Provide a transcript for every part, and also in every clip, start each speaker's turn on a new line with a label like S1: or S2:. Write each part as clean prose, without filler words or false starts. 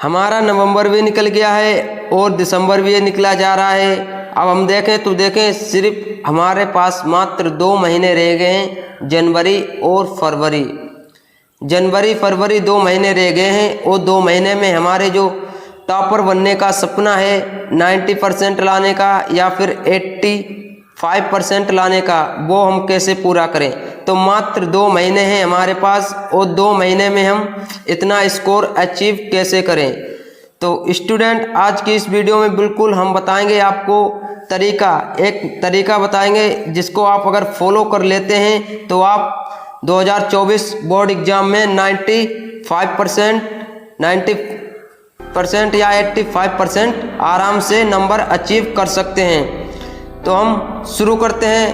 S1: हमारा नवंबर भी निकल गया है और दिसंबर भी निकला जा रहा है। अब हम देखें तो देखें सिर्फ हमारे पास मात्र 2 महीने रह गए हैं, जनवरी और फरवरी। जनवरी फरवरी 2 महीने रह गए हैं और 2 महीने में हमारे जो टॉपर बनने का सपना है 90% लाने का या फिर 85% लाने का, वो हम कैसे पूरा करें। तो मात्र 2 महीने हैं हमारे पास और 2 महीने में हम इतना स्कोर अचीव कैसे करें। तो स्टूडेंट आज की इस वीडियो में बिल्कुल हम बताएंगे आपको एक तरीका बताएंगे जिसको आप अगर फॉलो कर लेते हैं तो आप 2024 बोर्ड एग्जाम में 90% या 85% आराम से नंबर अचीव कर सकते हैं। तो हम शुरू करते हैं।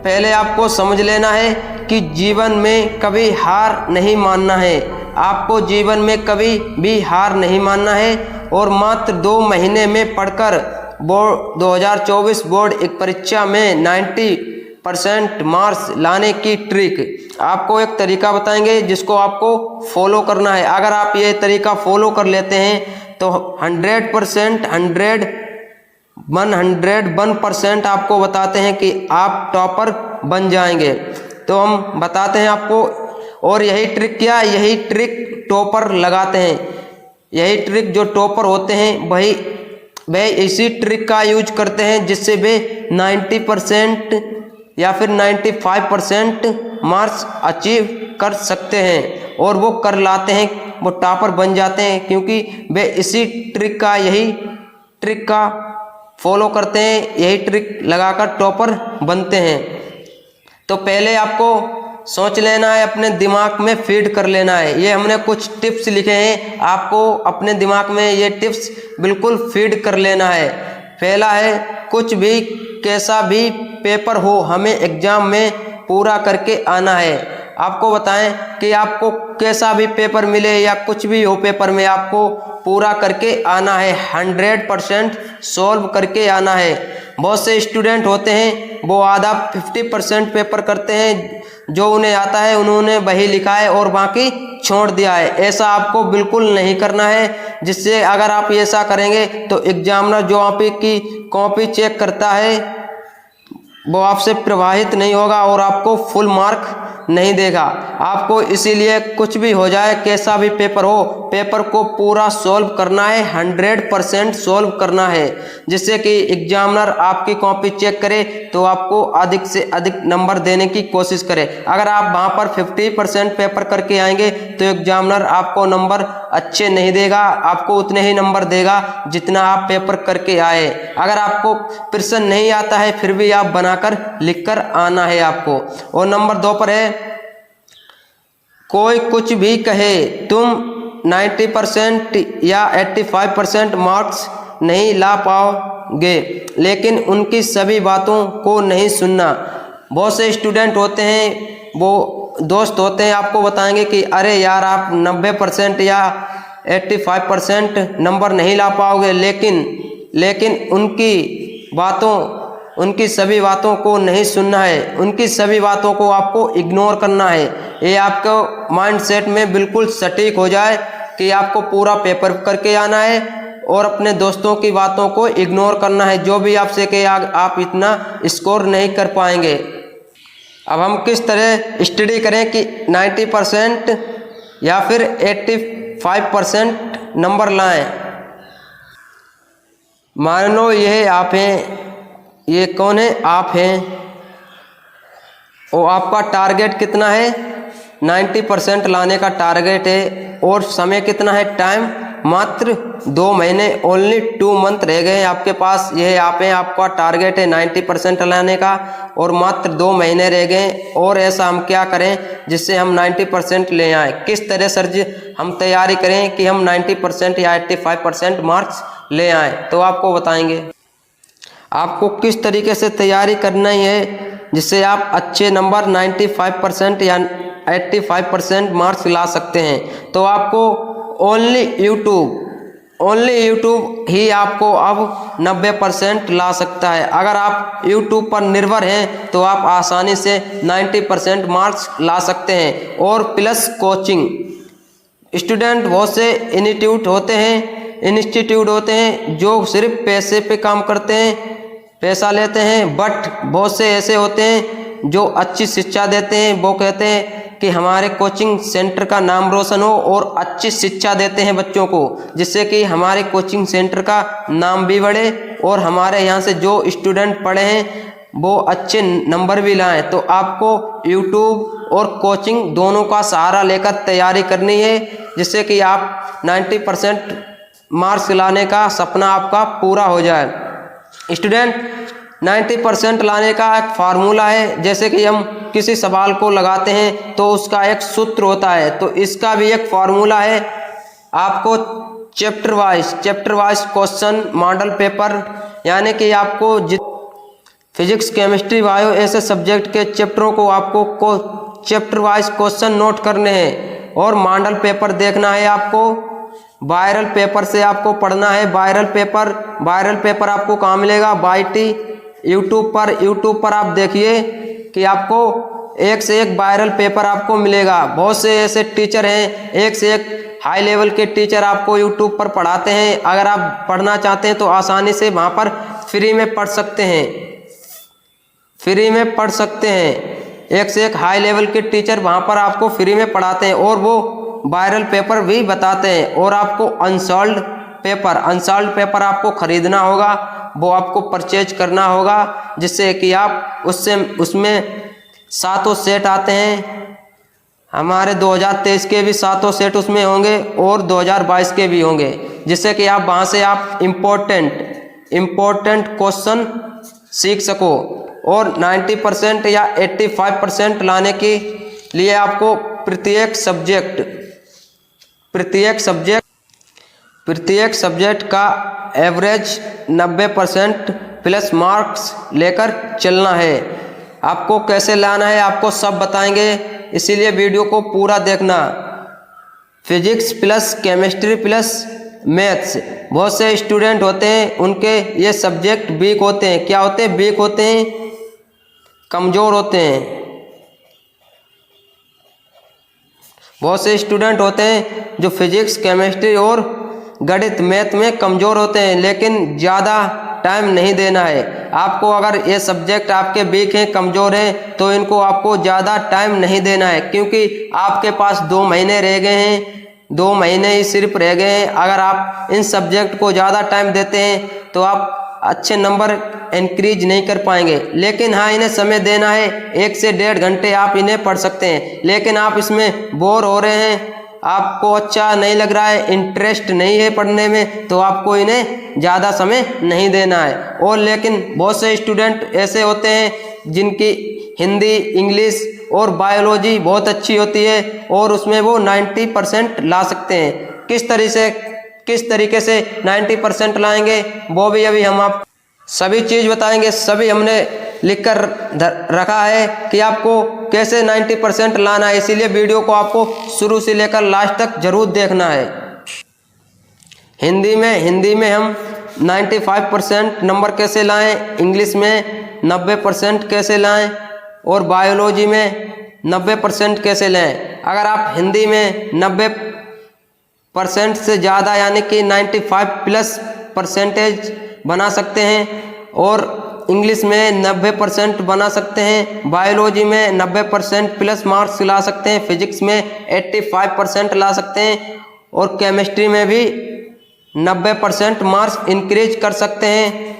S1: पहले आपको समझ लेना है कि जीवन में कभी हार नहीं मानना है। आपको जीवन में कभी भी हार नहीं मानना है और मात्र 2 महीने में पढ़कर बोर्ड 2024 बोर्ड एक परीक्षा में 90% मार्क्स लाने की ट्रिक आपको एक तरीका बताएंगे जिसको आपको फॉलो करना है। अगर आप ये तरीका फॉलो कर लेते हैं तो 101% आपको बताते हैं कि आप टॉपर बन जाएंगे। तो हम बताते हैं आपको। और यही ट्रिक यही ट्रिक टॉपर लगाते हैं। यही ट्रिक जो टॉपर होते हैं वह इसी ट्रिक का यूज करते हैं जिससे वे 90% या फिर 95% मार्क्स अचीव कर सकते हैं और वो कर लाते हैं, वो टॉपर बन जाते हैं क्योंकि वे इसी यही ट्रिक का फॉलो करते हैं, यही ट्रिक लगाकर टॉपर बनते हैं। तो पहले आपको सोच लेना है, अपने दिमाग में फीड कर लेना है। ये हमने कुछ टिप्स लिखे हैं, आपको अपने दिमाग में ये टिप्स बिल्कुल फीड कर लेना है। पहला है, कुछ भी कैसा भी पेपर हो हमें एग्जाम में पूरा करके आना है। आपको बताएं कि आपको कैसा भी पेपर मिले या कुछ भी हो पेपर में आपको पूरा करके आना है, 100% सॉल्व करके आना है। बहुत से स्टूडेंट होते हैं वो आधा 50% पेपर करते हैं, जो उन्हें आता है उन्होंने वही लिखा है और बाकी छोड़ दिया है। ऐसा आपको बिल्कुल नहीं करना है, जिससे अगर आप ऐसा करेंगे तो एग्जामिनर जो आपकी कॉपी चेक करता है वो आपसे प्रभावित नहीं होगा और आपको फुल मार्क नहीं देगा। आपको इसीलिए कुछ भी हो जाए, कैसा भी पेपर हो, पेपर को पूरा सॉल्व करना है, 100% सॉल्व करना है, जिससे कि एग्जामिनर आपकी कॉपी चेक करे तो आपको अधिक से अधिक नंबर देने की कोशिश करे। अगर आप वहाँ पर 50% पेपर करके आएंगे तो एग्जामिनर आपको नंबर अच्छे नहीं देगा, आपको उतने ही नंबर देगा जितना आप पेपर करके आए। अगर आपको प्रश्न नहीं आता है फिर भी आप बनाकर लिखकर आना है आपको। और नंबर 2 पर है, कोई कुछ भी कहे तुम 90% या 85% मार्क्स नहीं ला पाओगे, लेकिन उनकी सभी बातों को नहीं सुनना। बहुत से स्टूडेंट होते हैं, वो दोस्त होते हैं, आपको बताएंगे कि अरे यार आप 90% या 85% नंबर नहीं ला पाओगे, लेकिन उनकी सभी बातों को नहीं सुनना है, उनकी सभी बातों को आपको इग्नोर करना है। ये आपको माइंडसेट में बिल्कुल सटीक हो जाए कि आपको पूरा पेपर करके आना है और अपने दोस्तों की बातों को इग्नोर करना है, जो भी आपसे कहे आप इतना स्कोर नहीं कर पाएंगे। अब हम किस तरह स्टडी करें कि 90% या फिर 85% नंबर लाएं। मान लो यह आप हैं, ये कौन है, आप हैं, और आपका टारगेट कितना है, 90% लाने का टारगेट है और समय कितना है, टाइम मात्र 2 महीने, ओनली 2 मंथ रह गए हैं आपके पास। यह आप हैं, आपका टारगेट है 90% लाने का और मात्र 2 महीने रह गए। और ऐसा हम क्या करें जिससे हम 90% ले आएँ, किस तरह सर जी हम तैयारी करें कि हम 90% या 85% मार्क्स ले आएँ, तो आपको बताएंगे। आपको किस तरीके से तैयारी करना ही है जिससे आप अच्छे नंबर 95% या 85% मार्क्स ला सकते हैं। तो आपको ओनली यूट्यूब ही आपको अब 90% ला सकता है। अगर आप यूट्यूब पर निर्भर हैं तो आप आसानी से 90% मार्क्स ला सकते हैं। और प्लस स्टूडेंट बहुत से इंस्टीट्यूट होते हैं जो सिर्फ पैसे पे काम करते हैं, पैसा लेते हैं, बट बहुत से ऐसे होते हैं जो अच्छी शिक्षा देते हैं। वो कहते हैं कि हमारे कोचिंग सेंटर का नाम रोशन हो और अच्छी शिक्षा देते हैं बच्चों को, जिससे कि हमारे कोचिंग सेंटर का नाम भी बढ़े और हमारे यहाँ से जो स्टूडेंट पढ़े हैं वो अच्छे नंबर भी लाएं। तो आपको यूट्यूब और कोचिंग दोनों का सहारा लेकर तैयारी करनी है, जिससे कि आप 90% मार्क्स लाने का सपना आपका पूरा हो जाए। स्टूडेंट 90% लाने का एक फार्मूला है। जैसे कि हम किसी सवाल को लगाते हैं तो उसका एक सूत्र होता है, तो इसका भी एक फार्मूला है। आपको chapter wise question model paper, यानी कि आपको फिजिक्स, केमिस्ट्री, बायो ऐसे सब्जेक्ट के चैप्टरों को आपको चैप्टर वाइज क्वेश्चन नोट करने हैं और मॉडल पेपर देखना है। आपको वायरल पेपर से आपको पढ़ना है। वायरल पेपर आपको कहाँ मिलेगा? YT यूट्यूब पर आप देखिए कि आपको एक से एक वायरल पेपर आपको मिलेगा। बहुत से ऐसे टीचर हैं, एक से एक हाई लेवल के टीचर आपको यूट्यूब पर पढ़ाते हैं। अगर आप पढ़ना चाहते हैं तो आसानी से वहाँ पर फ्री में पढ़ सकते हैं। एक से एक हाई लेवल के टीचर वहाँ पर आपको फ्री में पढ़ाते हैं और वो वायरल पेपर भी बताते हैं। और आपको अनसॉल्व्ड पेपर आपको खरीदना होगा, वो आपको परचेज करना होगा, जिससे कि आप उसमें 7 सेट आते हैं। हमारे 2023 के भी 7 सेट उसमें होंगे और 2022 के भी होंगे, जिससे कि आप वहाँ से आप इम्पोर्टेंट क्वेश्चन सीख सको। और 90% या 85% लाने के लिए आपको प्रत्येक सब्जेक्ट का एवरेज 90% प्लस मार्क्स लेकर चलना है। आपको कैसे लाना है आपको सब बताएंगे, इसीलिए वीडियो को पूरा देखना। Physics plus chemistry plus maths, बहुत से स्टूडेंट होते हैं उनके ये सब्जेक्ट वीक होते हैं। क्या होते हैं? वीक होते हैं, कमज़ोर होते हैं। बहुत से स्टूडेंट होते हैं जो फिजिक्स, केमिस्ट्री और गणित, मैथ में कमज़ोर होते हैं, लेकिन ज़्यादा टाइम नहीं देना है आपको। अगर ये सब्जेक्ट आपके वीक हैं, कमज़ोर हैं, तो इनको आपको ज़्यादा टाइम नहीं देना है, क्योंकि आपके पास 2 महीने रह गए हैं, 2 महीने ही सिर्फ रह गए हैं। अगर आप इन सब्जेक्ट को ज़्यादा टाइम देते हैं तो आप अच्छे नंबर इंक्रीज नहीं कर पाएंगे। लेकिन हाँ, इन्हें समय देना है, 1 से 1.5 घंटे आप इन्हें पढ़ सकते हैं। लेकिन आप इसमें बोर हो रहे हैं, आपको अच्छा नहीं लग रहा है, इंटरेस्ट नहीं है पढ़ने में, तो आपको इन्हें ज़्यादा समय नहीं देना है। और लेकिन बहुत से स्टूडेंट ऐसे होते हैं जिनकी हिंदी, इंग्लिश और बायोलॉजी बहुत अच्छी होती है और उसमें वो 90% ला सकते हैं। किस तरीके से 90% लाएंगे वो भी अभी हम आप सभी चीज़ बताएंगे। सभी हमने लिख कर रखा है कि आपको कैसे 90% लाना है, इसीलिए वीडियो को आपको शुरू से लेकर लास्ट तक जरूर देखना है। हिंदी में हम 95% नंबर कैसे लाएं, इंग्लिश में 90% कैसे लाएं और बायोलॉजी में 90% कैसे लें। अगर आप हिंदी में 90% से ज़्यादा यानी कि 95+ % बना सकते हैं और इंग्लिश में 90% बना सकते हैं, बायोलॉजी में 90% प्लस मार्क्स ला सकते हैं, फिजिक्स में 85% ला सकते हैं और केमिस्ट्री में भी 90% मार्क्स इंक्रीज कर सकते हैं,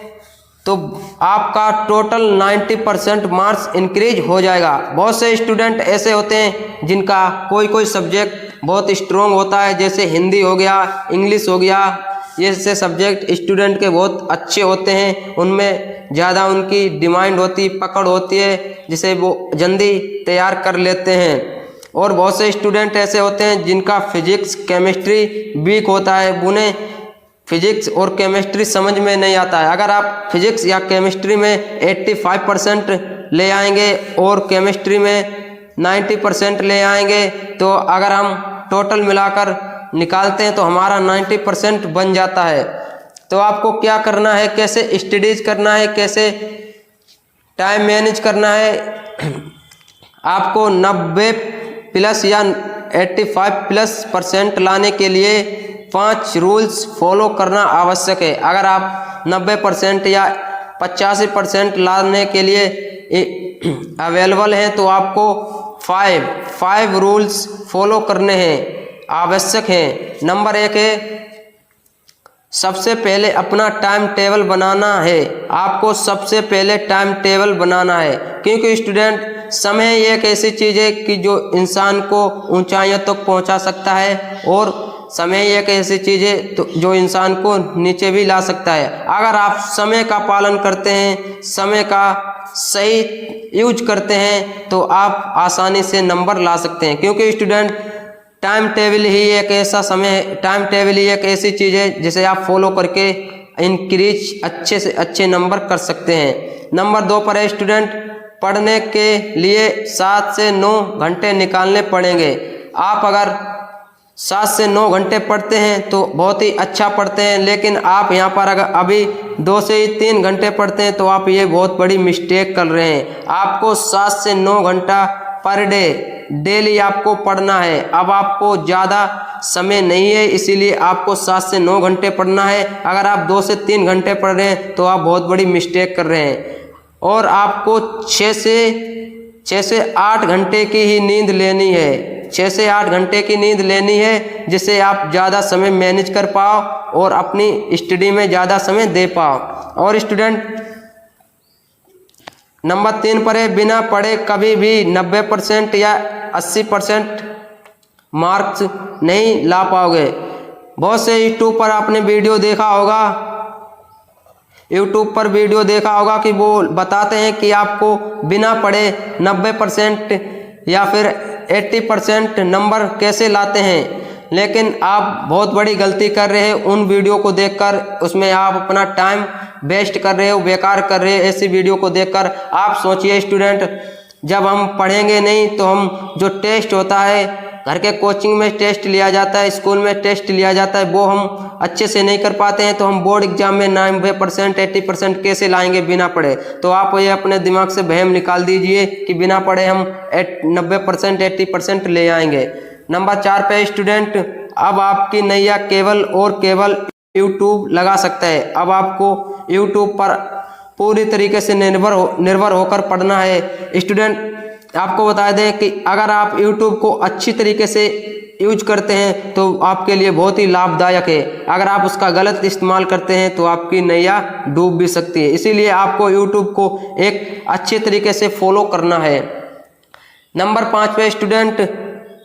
S1: तो आपका टोटल 90% मार्क्स इंक्रीज हो जाएगा। बहुत से स्टूडेंट ऐसे होते हैं जिनका कोई सब्जेक्ट बहुत स्ट्रॉन्ग होता है, जैसे हिंदी हो गया, इंग्लिश हो गया, ये से सब्जेक्ट स्टूडेंट के बहुत अच्छे होते हैं, उनमें ज़्यादा उनकी डिमांड होती, पकड़ होती है, जिसे वो जल्दी तैयार कर लेते हैं। और बहुत से स्टूडेंट ऐसे होते हैं जिनका फिजिक्स, केमिस्ट्री वीक होता है, उन्हें फिजिक्स और केमिस्ट्री समझ में नहीं आता है। अगर आप फिजिक्स या केमिस्ट्री में 85% ले आएंगे और केमिस्ट्री में 90% ले आएंगे, तो अगर हम टोटल मिलाकर निकालते हैं तो हमारा 90% बन जाता है। तो आपको क्या करना है, कैसे स्टडीज करना है, कैसे टाइम मैनेज करना है, आपको 90+ या 85+% लाने के लिए 5 रूल्स फॉलो करना आवश्यक है। अगर आप 90% या 85% लाने के लिए अवेलेबल हैं तो आपको 5 रूल्स फॉलो करने हैं, आवश्यक हैं। नंबर 1 है, सबसे पहले अपना टाइम टेबल बनाना है। आपको सबसे पहले टाइम टेबल बनाना है, क्योंकि स्टूडेंट समय एक ऐसी चीज़ है कि जो इंसान को ऊंचाइयों तक पहुंचा सकता है, और समय एक ऐसी चीज़ है तो जो इंसान को नीचे भी ला सकता है। अगर आप समय का पालन करते हैं, समय का सही यूज करते हैं, तो आप आसानी से नंबर ला सकते हैं। क्योंकि स्टूडेंट टाइम टेबल ही एक ऐसी चीज़ है जिसे आप फॉलो करके इंक्रीज अच्छे से अच्छे नंबर कर सकते हैं। नंबर 2 पर है, स्टूडेंट पढ़ने के लिए 7 से 9 घंटे निकालने पड़ेंगे। आप अगर 7 से 9 घंटे पढ़ते हैं तो बहुत ही अच्छा पढ़ते हैं, लेकिन आप यहाँ पर अगर अभी 2 से 3 घंटे पढ़ते हैं तो आप ये बहुत बड़ी मिस्टेक कर रहे हैं। आपको 7 से 9 घंटा पर डे डेली आपको पढ़ना है। अब आपको ज़्यादा समय नहीं है, इसीलिए आपको 7 से 9 घंटे पढ़ना है। अगर आप 2 से 3 घंटे पढ़ रहे हैं तो आप बहुत बड़ी मिस्टेक कर रहे हैं। और आपको 6 से 8 घंटे की ही नींद लेनी है। 6 से 8 घंटे की नींद लेनी है, जिससे आप ज़्यादा समय मैनेज कर पाओ और अपनी स्टडी में ज़्यादा समय दे पाओ। और स्टूडेंट नंबर 3 पर है, बिना पढ़े कभी भी 90% या 80% मार्क्स नहीं ला पाओगे। बहुत से यूट्यूब पर आपने वीडियो देखा होगा कि वो बताते हैं कि आपको बिना पढ़े 90% या फिर 80% नंबर कैसे लाते हैं, लेकिन आप बहुत बड़ी गलती कर रहे हैं उन वीडियो को देखकर। उसमें आप अपना टाइम वेस्ट कर रहे हो, बेकार कर रहे हो ऐसी वीडियो को देखकर। आप सोचिए स्टूडेंट, जब हम पढ़ेंगे नहीं तो हम जो टेस्ट होता है, घर के कोचिंग में टेस्ट लिया जाता है, स्कूल में टेस्ट लिया जाता है, वो हम अच्छे से नहीं कर पाते हैं, तो हम बोर्ड एग्जाम में 90% 80% कैसे लाएंगे बिना पढ़े। तो आप ये अपने दिमाग से वहम निकाल दीजिए कि बिना पढ़े हम 90% 80% ले आएंगे। नंबर 4 पे स्टूडेंट, अब आपकी नैया केवल और केवल यूट्यूब लगा सकता है। अब आपको यूट्यूब पर पूरी तरीके से निर्भर होकर पढ़ना है। स्टूडेंट आपको बता दें कि अगर आप यूट्यूब को अच्छी तरीके से यूज करते हैं तो आपके लिए बहुत ही लाभदायक है। अगर आप उसका गलत इस्तेमाल करते हैं तो आपकी नैया डूब भी सकती है। इसीलिए आपको यूट्यूब को एक अच्छे तरीके से फॉलो करना है। नंबर 5 पे student,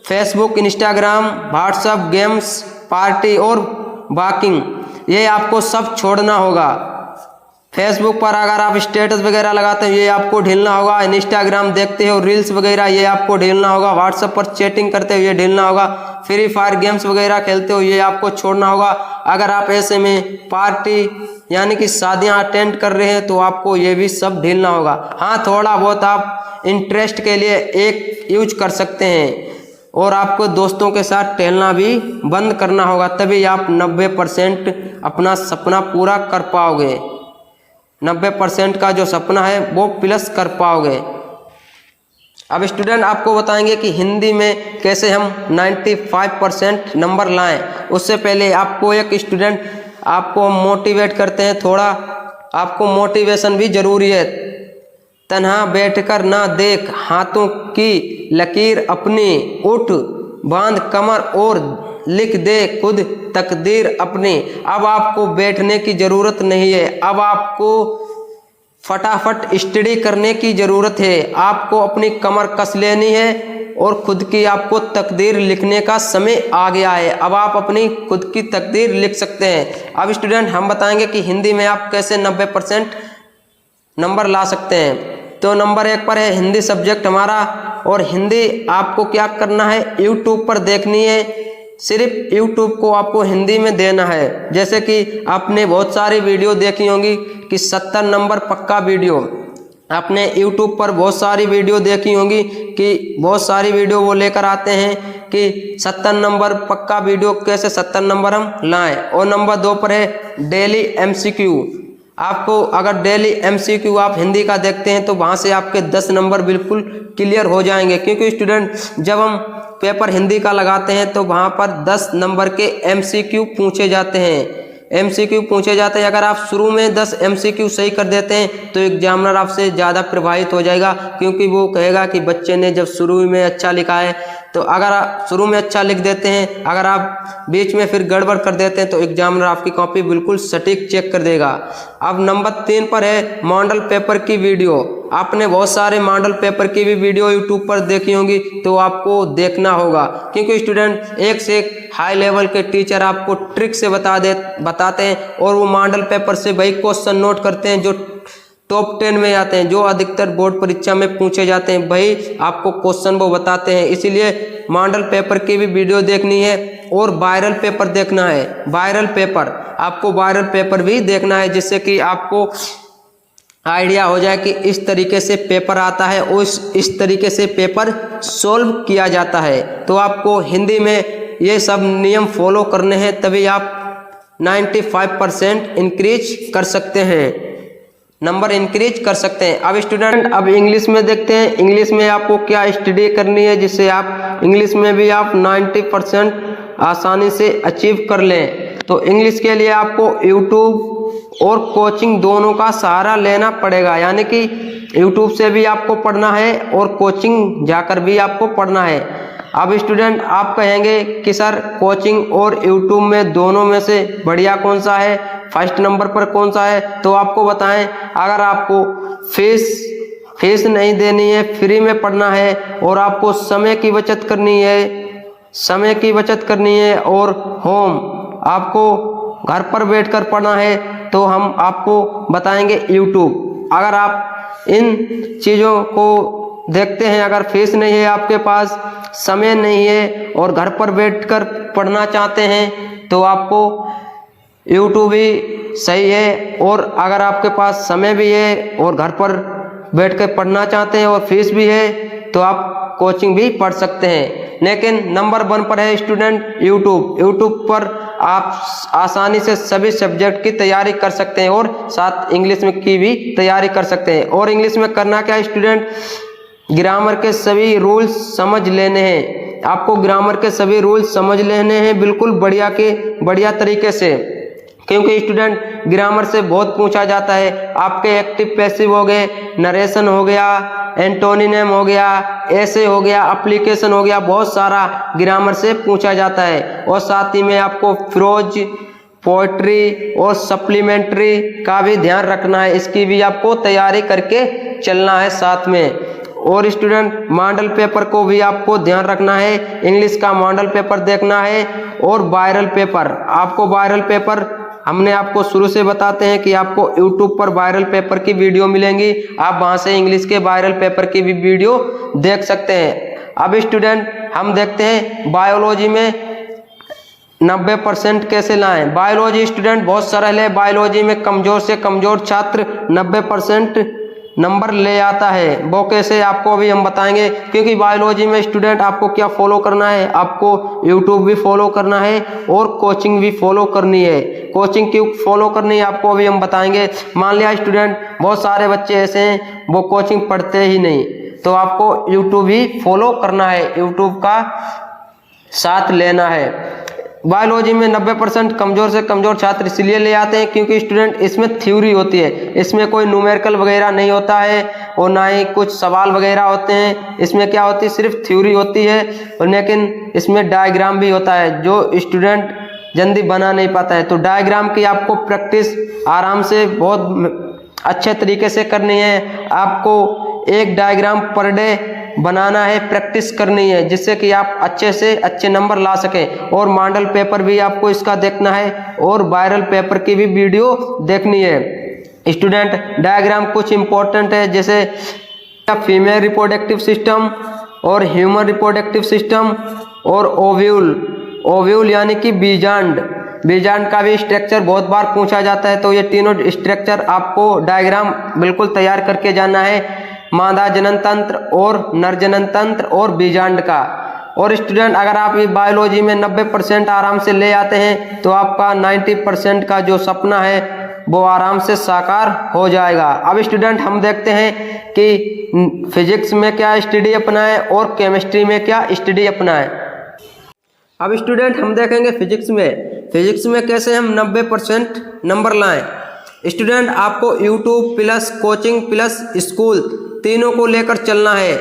S1: Facebook, Instagram, WhatsApp, games, party और वॉकिंग, ये आपको सब छोड़ना होगा। फेसबुक पर अगर आप स्टेटस वगैरह लगाते हो ये आपको ढीलना होगा। इंस्टाग्राम देखते हो, रील्स वगैरह, ये आपको ढीलना होगा। व्हाट्सएप पर चैटिंग करते हो ये ढीलना होगा। फ्री फायर गेम्स वगैरह खेलते हो ये आपको छोड़ना होगा। अगर आप ऐसे में पार्टी यानी कि शादियां अटेंड कर रहे हैं तो आपको ये भी सब ढीलना होगा। हाँ, थोड़ा बहुत आप इंटरेस्ट के लिए एक यूज कर सकते हैं, और आपको दोस्तों के साथ टहलना भी बंद करना होगा, तभी आप 90% अपना सपना पूरा कर पाओगे। 90% का जो सपना है वो प्लस कर पाओगे। अब स्टूडेंट आपको बताएंगे कि हिंदी में कैसे हम 95% नंबर लाएं। उससे पहले आपको एक स्टूडेंट आपको मोटिवेट करते हैं, थोड़ा आपको मोटिवेशन भी जरूरी है। तन्हा बैठकर ना देख हाथों की लकीर अपनी, उठ बांध कमर और लिख दे खुद तकदीर अपनी। अब आपको बैठने की ज़रूरत नहीं है, अब आपको फटाफट स्टडी करने की ज़रूरत है। आपको अपनी कमर कस लेनी है और खुद की आपको तकदीर लिखने का समय आ गया है। अब आप अपनी खुद की तकदीर लिख सकते हैं। अब स्टूडेंट हम बताएंगे कि हिंदी में आप कैसे 90% नंबर ला सकते हैं। तो नंबर 1 पर है हिंदी सब्जेक्ट हमारा, और हिंदी आपको क्या करना है, यूट्यूब पर देखनी है। सिर्फ यूट्यूब को आपको हिंदी में देना है। जैसे कि आपने बहुत सारी वीडियो देखी होंगी कि 70 नंबर पक्का वीडियो, आपने यूट्यूब पर बहुत सारी वीडियो देखी होंगी कि बहुत सारी वीडियो वो लेकर आते हैं कि 70 नंबर पक्का वीडियो, कैसे 70 नंबर हम लाएं। और नंबर 2 पर है डेली MCQ। आपको अगर डेली MCQ आप हिंदी का देखते हैं तो वहाँ से आपके 10 नंबर बिल्कुल क्लियर हो जाएंगे। क्योंकि स्टूडेंट जब हम पेपर हिंदी का लगाते हैं तो वहाँ पर 10 नंबर के MCQ पूछे जाते हैं। MCQ पूछे जाते हैं। अगर आप शुरू में 10 MCQ सही कर देते हैं तो एग्जामिनर आपसे ज़्यादा प्रभावित हो जाएगा, क्योंकि वो कहेगा कि बच्चे ने जब शुरू में अच्छा लिखा है। तो अगर आप शुरू में अच्छा लिख देते हैं, अगर आप बीच में फिर गड़बड़ कर देते हैं तो एग्जामिनर आपकी कॉपी बिल्कुल सटीक चेक कर देगा। अब नंबर 3 पर है मॉडल पेपर की वीडियो। आपने बहुत सारे मॉडल पेपर की भी वीडियो यूट्यूब पर देखी होंगी, तो आपको देखना होगा, क्योंकि स्टूडेंट एक से एक हाई लेवल के टीचर आपको ट्रिक से बताते हैं और वो मॉडल पेपर से वही क्वेश्चन नोट करते हैं जो टॉप 10 में आते हैं, जो अधिकतर बोर्ड परीक्षा में पूछे जाते हैं, वही आपको क्वेश्चन वो बताते हैं। इसीलिए मॉडल पेपर की भी वीडियो देखनी है और वायरल पेपर देखना है। वायरल पेपर, आपको वायरल पेपर भी देखना है, जिससे कि आपको आइडिया हो जाए कि इस तरीके से पेपर आता है और इस तरीके से पेपर सॉल्व किया जाता है। तो आपको हिंदी में ये सब नियम फॉलो करने हैं, तभी आप 95% इंक्रीज कर सकते हैं, नंबर इंक्रीज कर सकते हैं। अब स्टूडेंट अब इंग्लिश में देखते हैं, इंग्लिश में आपको क्या स्टडी करनी है जिससे आप इंग्लिश में भी आप 90% आसानी से अचीव कर लें। तो इंग्लिश के लिए आपको यूट्यूब और कोचिंग दोनों का सहारा लेना पड़ेगा, यानी कि यूट्यूब से भी आपको पढ़ना है और कोचिंग जाकर भी आपको पढ़ना है। अब स्टूडेंट आप कहेंगे कि सर कोचिंग और यूट्यूब में दोनों में से बढ़िया कौन सा है, फर्स्ट नंबर पर कौन सा है? तो आपको बताएं, अगर आपको फीस नहीं देनी है, फ्री में पढ़ना है और आपको समय की बचत करनी है और होम आपको घर पर बैठकर पढ़ना है, तो हम आपको बताएंगे यूट्यूब। अगर आप इन चीज़ों को देखते हैं, अगर फीस नहीं है आपके पास, समय नहीं है और घर पर बैठकर पढ़ना चाहते हैं, तो आपको यूट्यूब ही सही है। और अगर आपके पास समय भी है और घर पर बैठकर पढ़ना चाहते हैं और फीस भी है, तो आप कोचिंग भी पढ़ सकते हैं। लेकिन नंबर 1 पर है स्टूडेंट यूट्यूब पर आप आसानी से सभी सब्जेक्ट की तैयारी कर सकते हैं और साथ इंग्लिश में की भी तैयारी कर सकते हैं। और इंग्लिश में करना क्या है स्टूडेंट, ग्रामर के सभी रूल्स समझ लेने हैं। आपको ग्रामर के सभी रूल्स समझ लेने हैं बिल्कुल बढ़िया तरीके से, क्योंकि स्टूडेंट ग्रामर से बहुत पूछा जाता है। आपके एक्टिव पैसिव हो गए, नरेशन हो गया, एंटोनिम हो गया, ऐसे हो गया, एप्लीकेशन हो गया, बहुत सारा ग्रामर से पूछा जाता है। और साथ ही में आपको फ्रोज, पोएट्री और सप्लीमेंट्री का भी ध्यान रखना है, इसकी भी आपको तैयारी करके चलना है साथ में। और स्टूडेंट मॉडल पेपर को भी आपको ध्यान रखना है, इंग्लिश का मॉडल पेपर देखना है और वायरल पेपर। आपको वायरल पेपर हमने आपको शुरू से बताते हैं कि आपको YouTube पर वायरल पेपर की वीडियो मिलेंगी, आप वहां से इंग्लिश के वायरल पेपर की भी वीडियो देख सकते हैं। अब स्टूडेंट हम देखते हैं बायोलॉजी में 90% कैसे लाएं। बायोलॉजी स्टूडेंट बहुत सरल है, बायोलॉजी में कमजोर से कमजोर छात्र 90% नंबर ले आता है। वो कैसे आपको अभी हम बताएंगे, क्योंकि बायोलॉजी में स्टूडेंट आपको क्या फॉलो करना है, आपको यूट्यूब भी फॉलो करना है और कोचिंग भी फॉलो करनी है। कोचिंग क्यों फॉलो करनी है आपको अभी हम बताएंगे। मान लिया स्टूडेंट बहुत सारे बच्चे ऐसे हैं वो कोचिंग पढ़ते ही नहीं, तो आपको यूट्यूब ही फॉलो करना है, यूट्यूब का साथ लेना है। बायोलॉजी में 90% कमजोर से कमजोर छात्र इसलिए ले आते हैं क्योंकि स्टूडेंट इसमें थ्योरी होती है, इसमें कोई न्यूमेरिकल वगैरह नहीं होता है और ना ही कुछ सवाल वगैरह होते हैं। इसमें क्या होती है, सिर्फ थ्योरी होती है, लेकिन इसमें डायग्राम भी होता है जो स्टूडेंट जल्दी बना नहीं पाता है। तो डायग्राम की आपको प्रैक्टिस आराम से बहुत अच्छे तरीके से करनी है। आपको एक डायग्राम पर डे बनाना है, प्रैक्टिस करनी है, जिससे कि आप अच्छे से अच्छे नंबर ला सकें। और मॉडल पेपर भी आपको इसका देखना है और वायरल पेपर की भी वीडियो देखनी है। स्टूडेंट डायग्राम कुछ इंपॉर्टेंट है, जैसे फीमेल रिप्रोडक्टिव सिस्टम और ह्यूमन रिप्रोडक्टिव सिस्टम और ओव्यूल यानी कि बीजांड का भी स्ट्रक्चर बहुत बार पूछा जाता है। तो ये तीनों स्ट्रक्चर आपको डायग्राम बिल्कुल तैयार करके जाना है, मादा जनन तंत्र और नर जनन तंत्र और बीजांड का। और स्टूडेंट अगर आप ये बायोलॉजी में 90% आराम से ले आते हैं तो आपका 90% का जो सपना है वो आराम से साकार हो जाएगा। अब स्टूडेंट हम देखते हैं कि फिजिक्स में क्या स्टडी अपनाएं और केमिस्ट्री में क्या स्टडी अपनाएं। अब स्टूडेंट हम देखेंगे फिजिक्स में कैसे हम 90% नंबर लाएं। स्टूडेंट आपको YouTube plus coaching plus school तीनों को लेकर चलना है।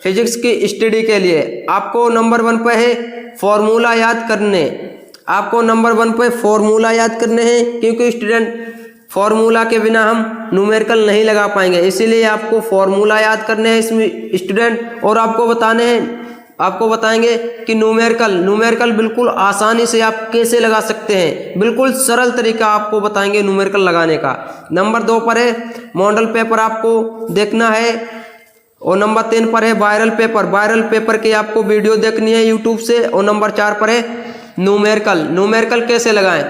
S1: फिजिक्स की स्टडी के लिए आपको नंबर 1 पे है फॉर्मूला याद करने। आपको नंबर 1 पे फॉर्मूला याद करने हैं, क्योंकि स्टूडेंट फॉर्मूला के बिना हम न्यूमेरिकल नहीं लगा पाएंगे, इसीलिए आपको फॉर्मूला याद करने हैं इसमें स्टूडेंट। और आपको बताएंगे कि न्यूमेरिकल बिल्कुल आसानी से आप कैसे लगा सकते हैं। बिल्कुल सरल तरीका आपको बताएंगे न्यूमेरिकल लगाने का। नंबर 2 पर है मॉडल पेपर आपको देखना है, और नंबर 3 पर है वायरल पेपर की आपको वीडियो देखनी है यूट्यूब से। और नंबर 4 पर है न्यूमेरिकल कैसे लगाएं।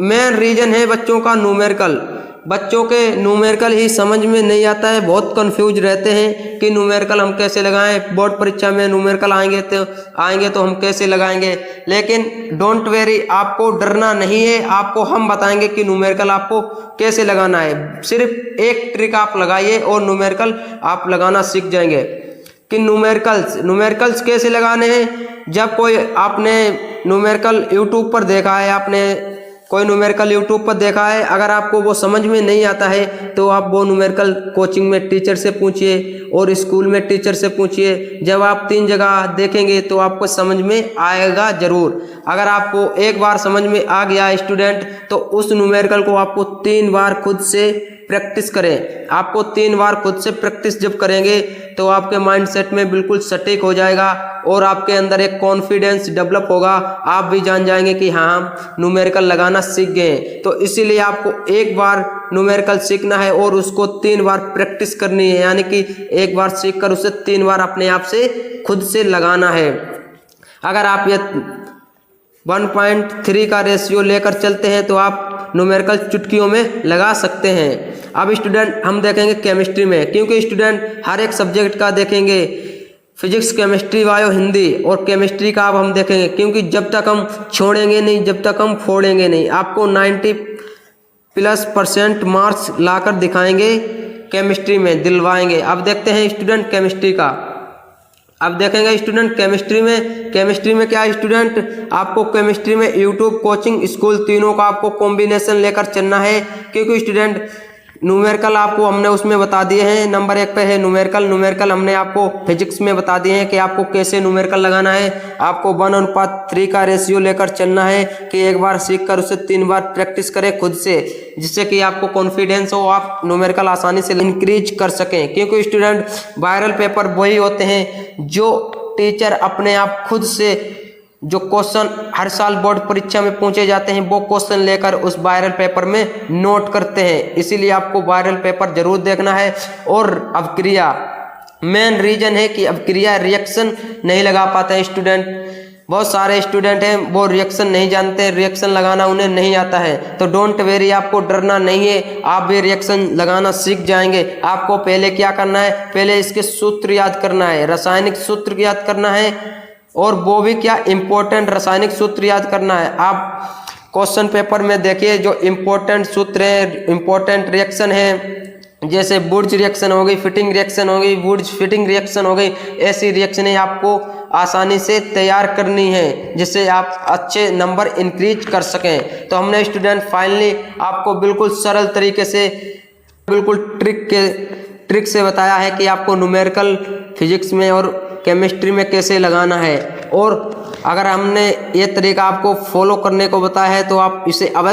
S1: मेन रीजन है बच्चों का बच्चों के न्यूमेरिकल ही समझ में नहीं आता है, बहुत कंफ्यूज रहते हैं कि न्यूमेरिकल हम कैसे लगाएं। बोर्ड परीक्षा में न्यूमेरिकल आएंगे तो हम कैसे लगाएंगे। लेकिन डोंट वेरी, आपको डरना नहीं है, आपको हम बताएंगे कि न्यूमेरिकल आपको कैसे लगाना है। सिर्फ एक ट्रिक आप लगाइए और न्यूमेरिकल आप लगाना सीख जाएंगे। कि न्यूमेरिकल्स कैसे लगाने हैं। जब कोई आपने न्यूमेरिकल यूट्यूब पर देखा है, अगर आपको वो समझ में नहीं आता है तो आप वो न्यूमेरिकल कोचिंग में टीचर से पूछिए और स्कूल में टीचर से पूछिए। जब आप 3 जगह देखेंगे तो आपको समझ में आएगा ज़रूर। अगर आपको एक बार समझ में आ गया स्टूडेंट, तो उस न्यूमेरिकल को आपको 3 बार खुद से प्रैक्टिस करें। आपको 3 बार खुद से प्रैक्टिस जब करेंगे तो आपके माइंडसेट में बिल्कुल सटीक हो जाएगा और आपके अंदर एक कॉन्फिडेंस डेवलप होगा। आप भी जान जाएंगे कि हाँ, हम न्यूमेरिकल लगाना सीख गए। तो इसीलिए आपको एक बार न्यूमेरिकल सीखना है और उसको 3 बार प्रैक्टिस करनी है, यानी कि एक बार सीखकर उसे 3 बार अपने आप से खुद से लगाना है। अगर आप ये 1.3 का रेशियो लेकर चलते हैं तो आप न्यूमेरिकल चुटकियों में लगा सकते हैं। अब स्टूडेंट हम देखेंगे केमिस्ट्री में, क्योंकि स्टूडेंट हर एक सब्जेक्ट का देखेंगे, फिजिक्स, केमिस्ट्री, बायो, हिंदी और केमिस्ट्री का अब हम देखेंगे, क्योंकि जब तक हम छोड़ेंगे नहीं, जब तक हम फोड़ेंगे नहीं। आपको 90+% मार्क्स लाकर दिखाएंगे केमिस्ट्री में, दिलवाएंगे। अब देखते हैं स्टूडेंट केमिस्ट्री का। अब देखेंगे स्टूडेंट केमिस्ट्री में क्या स्टूडेंट, आपको केमिस्ट्री में यूट्यूब, कोचिंग, स्कूल तीनों का आपको कॉम्बिनेशन लेकर चलना है। क्योंकि स्टूडेंट न्यूमेरिकल आपको हमने उसमें बता दिए हैं। नंबर 1 पे है न्यूमेरिकल हमने आपको फिजिक्स में बता दिए हैं कि आपको कैसे न्यूमेरिकल लगाना है। आपको 1:3 का रेशियो लेकर चलना है कि एक बार सीखकर उसे 3 बार प्रैक्टिस करें खुद से, जिससे कि आपको कॉन्फिडेंस हो, आप न्यूमेरिकल आसानी से इंक्रीज कर सकें। क्योंकि स्टूडेंट वायरल पेपर वही होते हैं जो टीचर अपने आप खुद से, जो क्वेश्चन हर साल बोर्ड परीक्षा में पूछे जाते हैं, वो क्वेश्चन लेकर उस वायरल पेपर में नोट करते हैं। इसीलिए आपको वायरल पेपर जरूर देखना है। और अवक्रिया मेन रीजन है कि अवक्रिया रिएक्शन नहीं लगा पाते हैं स्टूडेंट। बहुत सारे स्टूडेंट हैं वो रिएक्शन नहीं जानते, रिएक्शन लगाना उन्हें नहीं आता है। तो डोंट वेरी, आपको डरना नहीं है, आप भी रिएक्शन लगाना सीख जाएंगे। आपको पहले क्या करना है, पहले इसके सूत्र याद करना है, रासायनिक सूत्र याद करना है, और वो भी क्या, इम्पोर्टेंट रासायनिक सूत्र याद करना है। आप क्वेश्चन पेपर में देखिए जो इम्पोर्टेंट सूत्र हैं, इम्पोर्टेंट रिएक्शन है, जैसे बुर्ज रिएक्शन हो गई, फिटिंग रिएक्शन हो गई, बुर्ज फिटिंग रिएक्शन हो गई, ऐसी रिएक्शनें आपको आसानी से तैयार करनी है, जिससे आप अच्छे नंबर इंक्रीज कर सकें। तो हमने स्टूडेंट फाइनली आपको बिल्कुल सरल तरीके से, बिल्कुल ट्रिक से बताया है कि आपको न्यूमेरिकल फिजिक्स में और केमिस्ट्री में कैसे लगाना है। और अगर हमने ये तरीका आपको फॉलो करने को बताया है तो आप इसे अवश्य